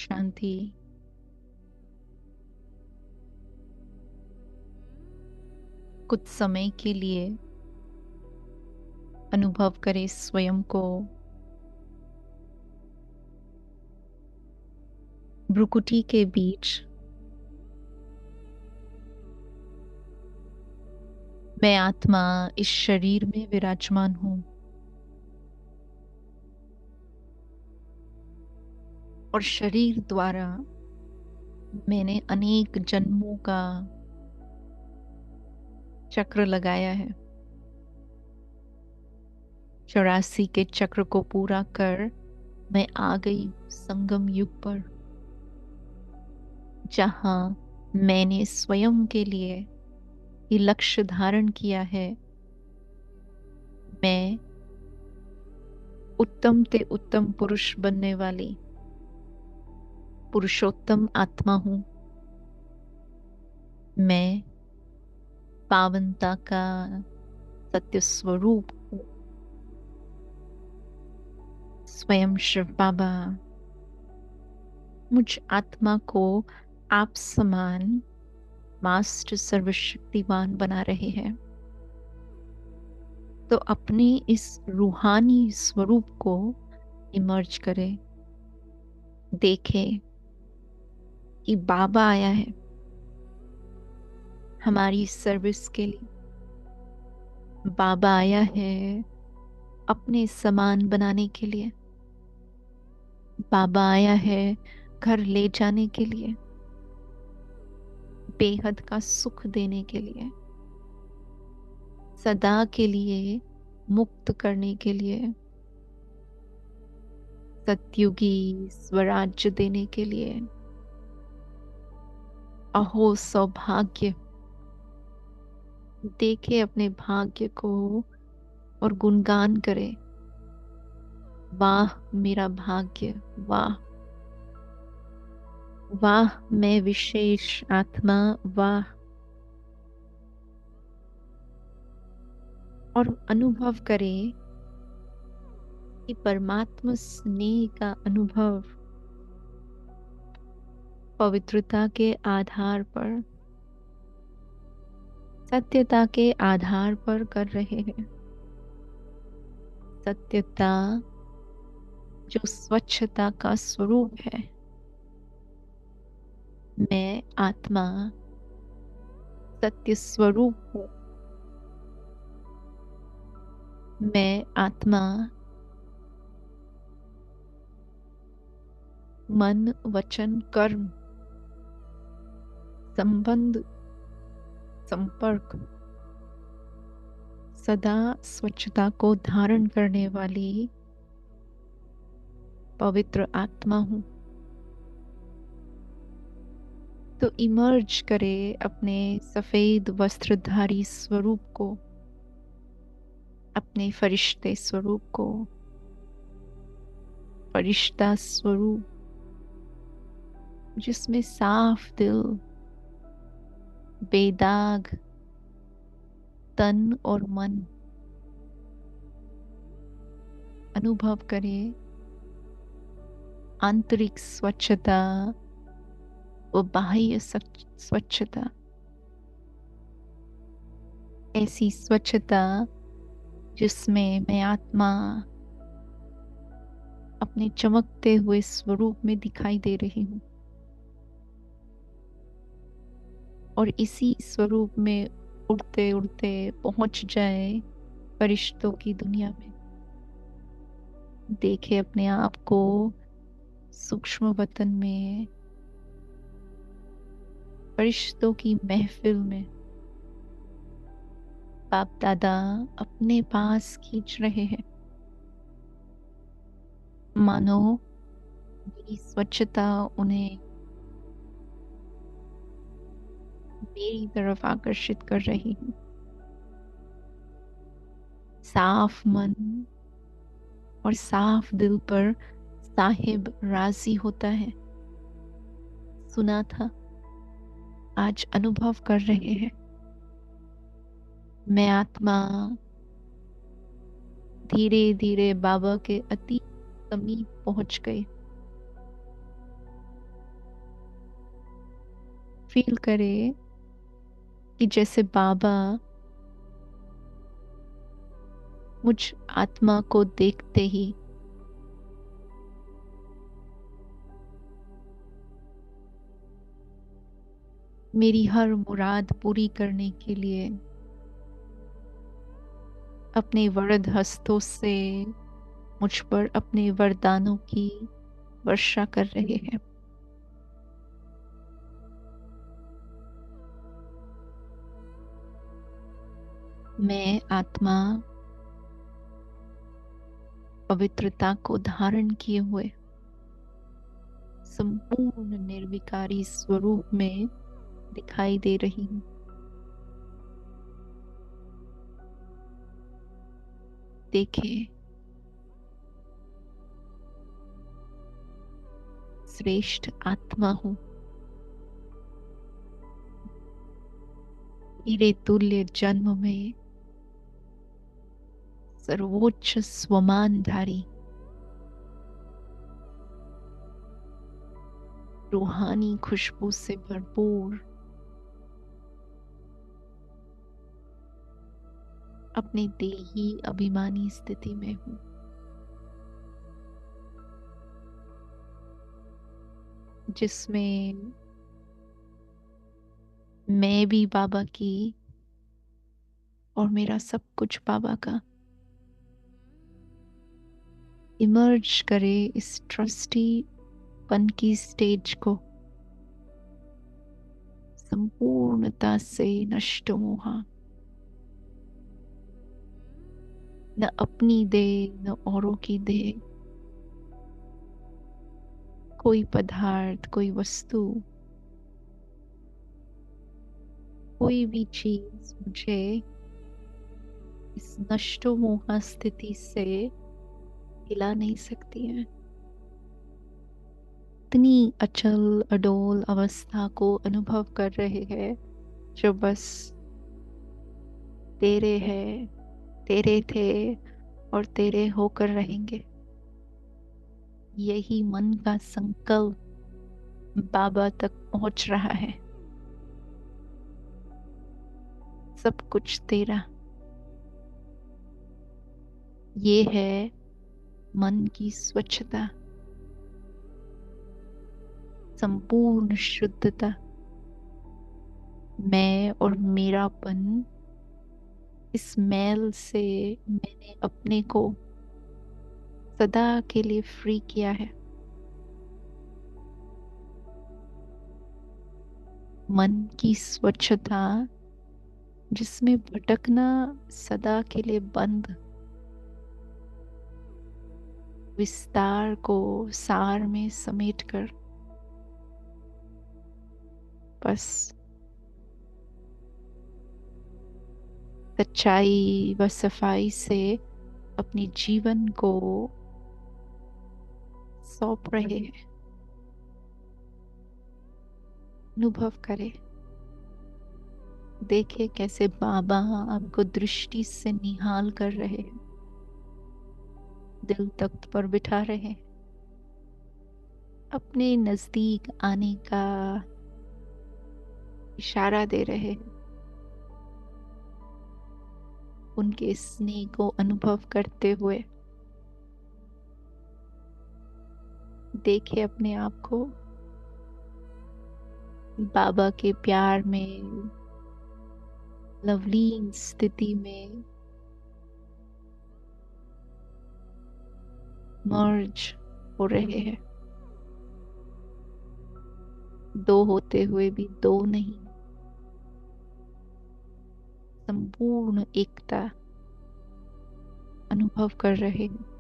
शांति। कुछ समय के लिए अनुभव करें स्वयं को भ्रुकुटी के बीच। मैं आत्मा इस शरीर में विराजमान हूँ और शरीर द्वारा मैंने अनेक जन्मों का चक्र लगाया है। 84 के चक्र को पूरा कर मैं आ गई संगम युग पर, जहां मैंने स्वयं के लिए ये लक्ष्य धारण किया है। मैं उत्तम ते उत्तम पुरुष बनने वाली पुरुषोत्तम आत्मा हूँ। मैं पावनता का सत्य स्वरूप हूँ। स्वयं शिव बाबा मुझ आत्मा को आप समान मास्टर सर्वशक्तिवान बना रहे हैं। तो अपने इस रूहानी स्वरूप को इमर्ज करें। देखें कि बाबा आया है हमारी सर्विस के लिए। बाबा आया है अपने समान बनाने के लिए। बाबा आया है घर ले जाने के लिए, बेहद का सुख देने के लिए, सदा के लिए मुक्त करने के लिए, सतयुगी स्वराज्य देने के लिए। अहो सौभाग्य! देखे अपने भाग्य को और गुणगान करे। वाह मेरा भाग्य, वाह वाह मैं विशेष आत्मा, वाह। और अनुभव करें कि परमात्मा स्नेह का अनुभव पवित्रता के आधार पर, सत्यता के आधार पर कर रहे हैं। सत्यता जो स्वच्छता का स्वरूप है। मैं आत्मा सत्य स्वरूप हूँ। मैं आत्मा मन वचन कर्म संबंध संपर्क सदा स्वच्छता को धारण करने वाली पवित्र आत्मा हूँ। तो इमर्ज करे अपने सफेद वस्त्रधारी स्वरूप को, अपने फरिश्ते स्वरूप को, फरिश्ता स्वरूप जिसमें साफ दिल, बेदाग तन और मन। अनुभव करे आंतरिक स्वच्छता व बाह्य स्वच्छता। ऐसी स्वच्छता जिसमें मैं आत्मा अपने चमकते हुए स्वरूप में दिखाई दे रही हूँ और इसी स्वरूप में उड़ते उड़ते पहुंच जाए फरिश्तों की दुनिया में। देखे अपने आप को सूक्ष्म वतन में, फरिश्तों की महफिल में। बाप दादा अपने पास खींच रहे हैं, मानो मेरी स्वच्छता उन्हें मेरी तरफ आकर्षित कर रही है। साफ मन और साफ दिल पर साहिब राजी होता है। सुना था, आज अनुभव कर रहे हैं। मैं आत्मा धीरे धीरे बाबा के अति समीप पहुंच गई। फील करे कि जैसे बाबा मुझ आत्मा को देखते ही मेरी हर मुराद पूरी करने के लिए अपने वरद हस्तों से मुझ पर अपने वरदानों की वर्षा कर रहे हैं। मैं आत्मा पवित्रता को धारण किए हुए संपूर्ण निर्विकारी स्वरूप में दिखाई दे रही हूँ। देखें, श्रेष्ठ आत्मा हूँ, हीरे तुल्य जन्म में सर्वोच्च स्वमानधारी रूहानी खुशबू से भरपूर अपने देही अभिमानी स्थिति में हूँ। जिसमें मैं भी बाबा की और मेरा सब कुछ बाबा का इमर्ज करे इस ट्रस्टी पन की स्टेज को संपूर्णता से नष्ट मोहा न अपनी दे न औरों की दे। कोई पदार्थ, कोई वस्तु, कोई भी चीज मुझे इस नष्टो मोहा स्थिति से हिला नहीं सकती है। इतनी अचल अडोल अवस्था को अनुभव कर रहे हैं जो बस तेरे है, तेरे थे और तेरे होकर रहेंगे। यही मन का संकल्प बाबा तक पहुंच रहा है। सब कुछ तेरा, ये है मन की स्वच्छता, संपूर्ण शुद्धता। मैं और मेरापन, इस मैल से मैंने अपने को सदा के लिए फ्री किया है। मन की स्वच्छता जिसमें भटकना सदा के लिए बंद, विस्तार को सार में समेटकर बस सच्चाई व सफाई से अपने जीवन को सौंप रहे हैं। अनुभव करें, देखे कैसे बाबा आपको दृष्टि से निहाल कर रहे हैं, दिल तख्त पर बिठा रहे हैं, अपने नजदीक आने का इशारा दे रहे हैं। उनके स्नेह को अनुभव करते हुए देखे अपने आप को बाबा के प्यार में, लवलीन स्थिति में मर्ज हो रहे हैं। दो होते हुए भी दो नहीं, संपूर्ण एकता अनुभव कर रहे हैं।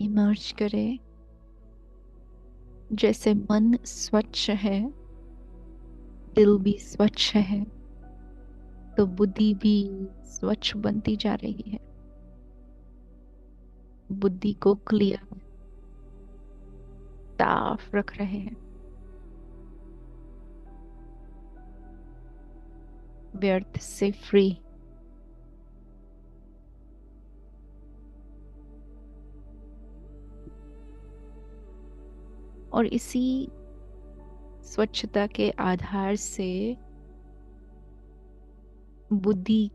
इमर्ज करे जैसे मन स्वच्छ है, दिल भी स्वच्छ है, तो बुद्धि भी स्वच्छ बनती जा रही है। बुद्धि को क्लियर, साफ रख रहे हैं, व्यर्थ से फ्री। और इसी स्वच्छता के आधार से बुद्धि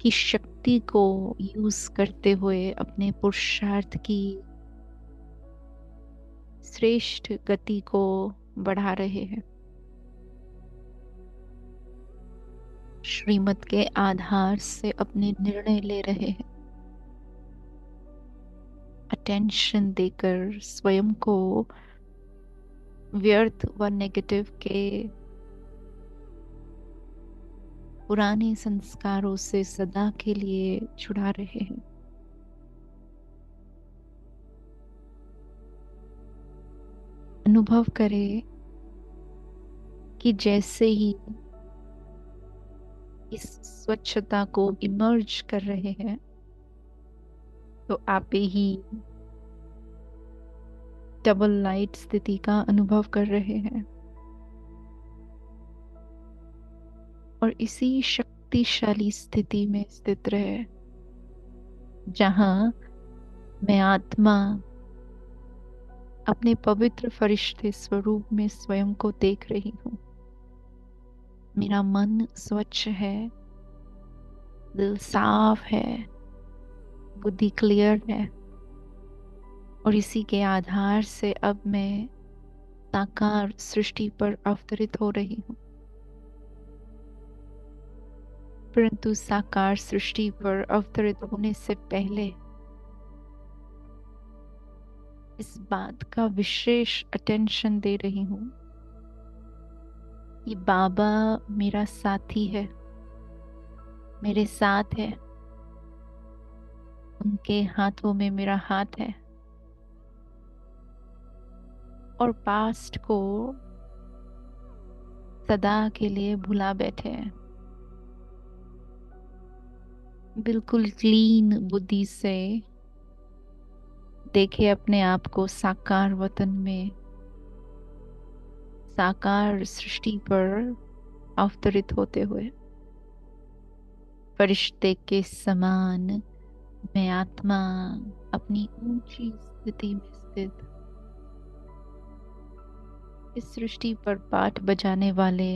की शक्ति को यूज करते हुए अपने पुरुषार्थ की श्रेष्ठ गति को बढ़ा रहे हैं। श्रीमत के आधार से अपने निर्णय ले रहे हैं, अटेंशन देकर स्वयं को व्यर्थ व नेगेटिव के पुराने संस्कारों से सदा के लिए छुड़ा रहे हैं। अनुभव करें कि जैसे ही इस स्वच्छता को इमर्ज कर रहे हैं, तो आप ही डबल लाइट स्थिति का अनुभव कर रहे हैं। और इसी शक्तिशाली स्थिति में स्थित रहे, जहां मैं आत्मा अपने पवित्र फरिश्ते स्वरूप में स्वयं को देख रही हूँ। मेरा मन स्वच्छ है, दिल साफ है, बुद्धि क्लियर है। और इसी के आधार से अब मैं साकार सृष्टि पर अवतरित हो रही हूँ। परंतु साकार सृष्टि पर अवतरित होने से पहले इस बात का विशेष अटेंशन दे रही हूँ कि बाबा मेरा साथी है, मेरे साथ है, उनके हाथों में मेरा हाथ है। और पास्ट को सदा के लिए भुला बैठे हैं। बिल्कुल क्लीन बुद्धि से देखे अपने आप को साकार वतन में, साकार सृष्टि पर अवतरित होते हुए। फरिश्ते के समान मैं आत्मा अपनी ऊंची स्थिति में स्थित इस सृष्टि पर पाठ बजाने वाले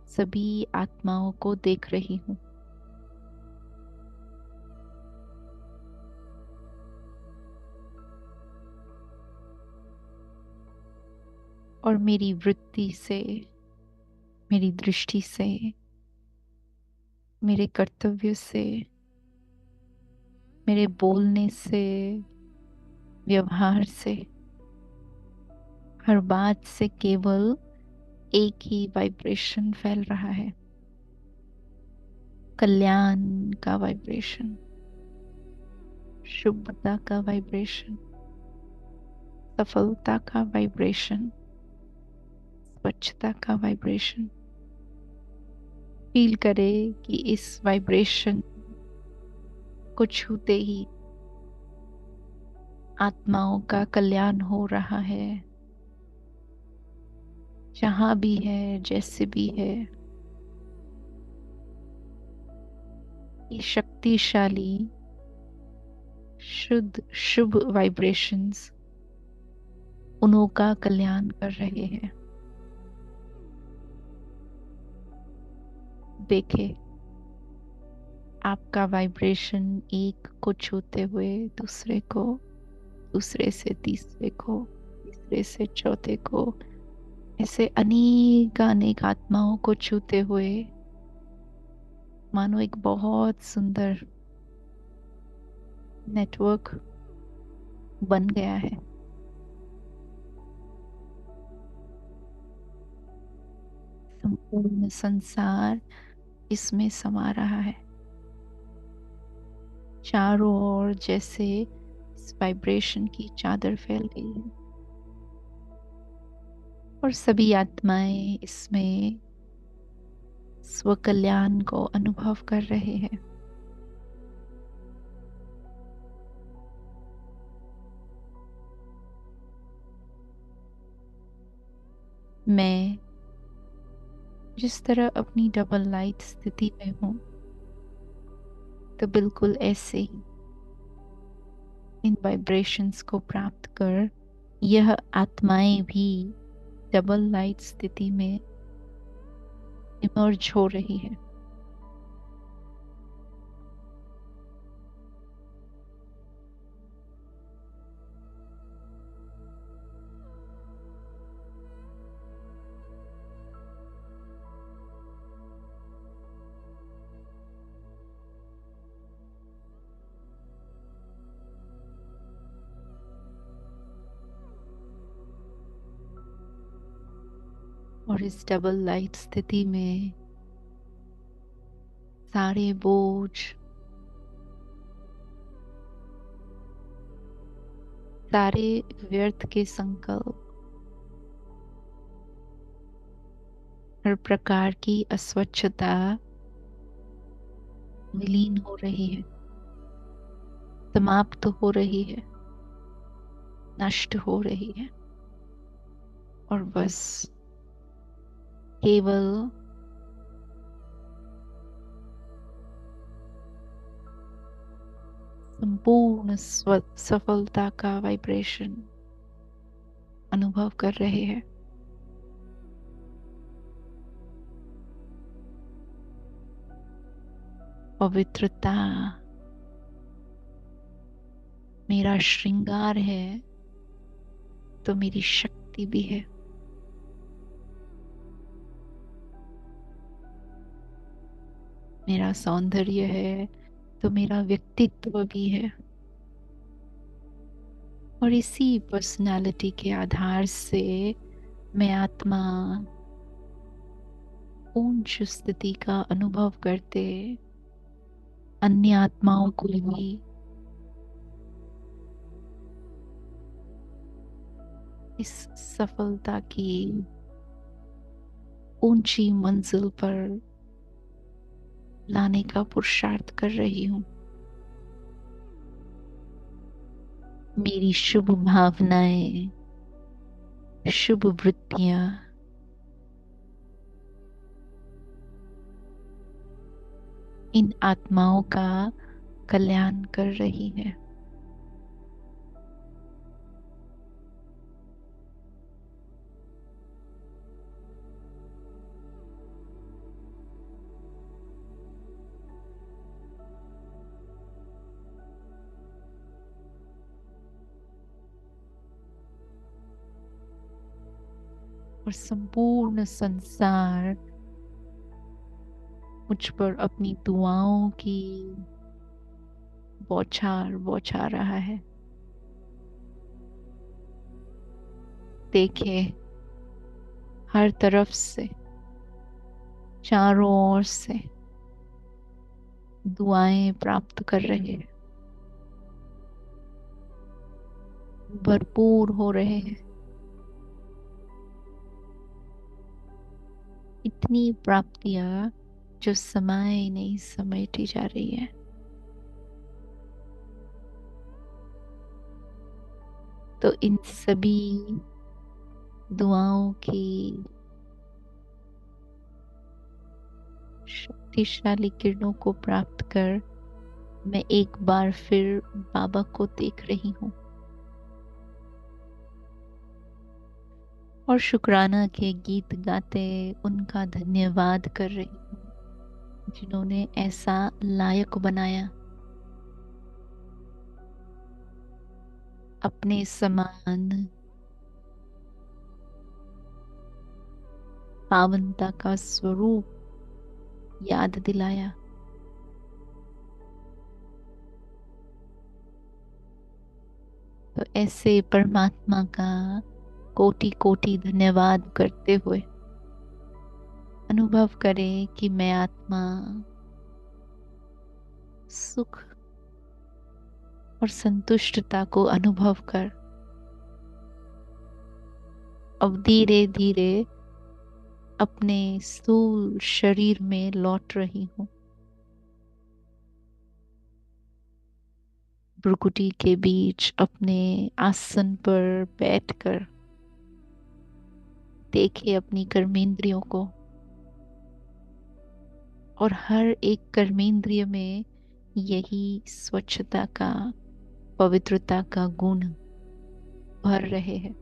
सभी आत्माओं को देख रही हूँ। और मेरी वृत्ति से, मेरी दृष्टि से, मेरे कर्तव्य से, मेरे बोलने से, व्यवहार से, हर बात से केवल एक ही वाइब्रेशन फैल रहा है, कल्याण का वाइब्रेशन, शुभता का वाइब्रेशन, सफलता का वाइब्रेशन, स्वच्छता का वाइब्रेशन। फील करे कि इस वाइब्रेशन को छूते ही आत्माओं का कल्याण हो रहा है, जहां भी है, जैसे भी है। ये शक्तिशाली शुद्ध शुभ वाइब्रेशंस उन्हों का कल्याण कर रहे हैं। देखे आपका वाइब्रेशन एक को छूते हुए दूसरे को, दूसरे से तीसरे को, तीसरे से चौथे को, ऐसे अनेक अनेक आत्माओं को छूते हुए मानो एक बहुत सुंदर नेटवर्क बन गया है। संपूर्ण संसार इसमें समा रहा है। चारों ओर जैसे इस वाइब्रेशन की चादर फैल गई है और सभी आत्माएं इसमें स्व कल्याण को अनुभव कर रहे हैं। मैं जिस तरह अपनी डबल लाइट स्थिति में हूं, तो बिल्कुल ऐसे ही इन वाइब्रेशंस को प्राप्त कर यह आत्माएं भी डबल लाइट स्थिति में इमर्ज हो रही है। और इस डबल लाइट स्थिति में सारे बोझ, सारे व्यर्थ के संकल्प, हर प्रकार की अस्वच्छता विलीन हो रही है, समाप्त हो रही है, नष्ट हो रही है और बस केवल संपूर्ण सफलता का वाइब्रेशन अनुभव कर रहे हैं। पवित्रता मेरा श्रृंगार है तो मेरी शक्ति भी है। मेरा सौंदर्य है तो मेरा व्यक्तित्व भी है। और इसी पर्सनालिटी के आधार से मैं आत्मा उच्च स्थिति का अनुभव करते अन्य आत्माओं को भी इस सफलता की ऊंची मंजिल पर लाने का पुरुषार्थ कर रही हूं। मेरी शुभ भावनाएं, शुभ वृत्तियां इन आत्माओं का कल्याण कर रही है। और संपूर्ण संसार मुझ पर अपनी दुआओं की बौछार बौछा रहा है। देखे हर तरफ से, चारों ओर से दुआएं प्राप्त कर रहे हैं, भरपूर हो रहे हैं। इतनी प्राप्तियां जो समय नहीं समेटी जा रही है। तो इन सभी दुआओं की शक्तिशाली किरणों को प्राप्त कर मैं एक बार फिर बाबा को देख रही हूँ और शुक्राना के गीत गाते उनका धन्यवाद कर रही हूँ जिन्होंने ऐसा लायक बनाया। अपने समान पावनता का स्वरूप याद दिलाया। तो ऐसे परमात्मा का कोटि कोटि धन्यवाद करते हुए अनुभव करें कि मैं आत्मा सुख और संतुष्टता को अनुभव कर अब धीरे धीरे अपने स्थूल शरीर में लौट रही हूँ। भ्रुकुटी के बीच अपने आसन पर बैठकर देखे अपनी कर्मेंद्रियों को और हर एक कर्मेंद्रिय में यही स्वच्छता का, पवित्रता का गुण भर रहे हैं।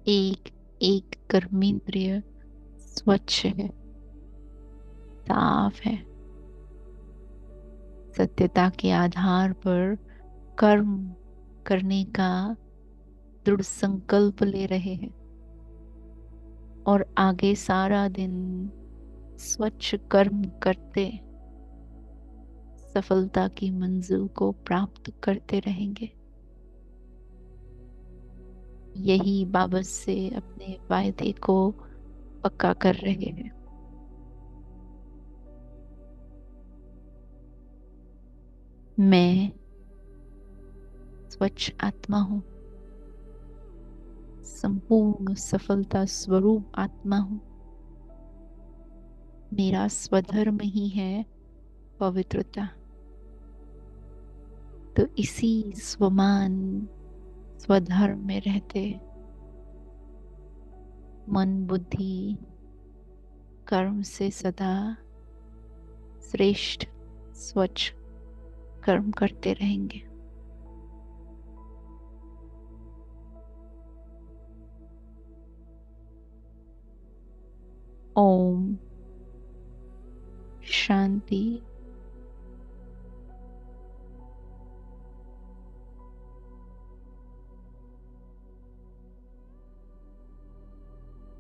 एक एक कर्मेंद्रिय स्वच्छ है, साफ है, सत्यता के आधार पर कर्म करने का दृढ़ संकल्प ले रहे हैं और आगे सारा दिन स्वच्छ कर्म करते सफलता की मंजिल को प्राप्त करते रहेंगे। यही बाबा से अपने वायदे को पक्का कर रहे हैं। मैं स्वच्छ आत्मा हूँ, संपूर्ण सफलता स्वरूप आत्मा हूँ। मेरा स्वधर्म ही है पवित्रता। तो इसी स्वमान स्वधर्म में रहते मन बुद्धि कर्म से सदा श्रेष्ठ स्वच्छ कर्म करते रहेंगे। ओम शांति।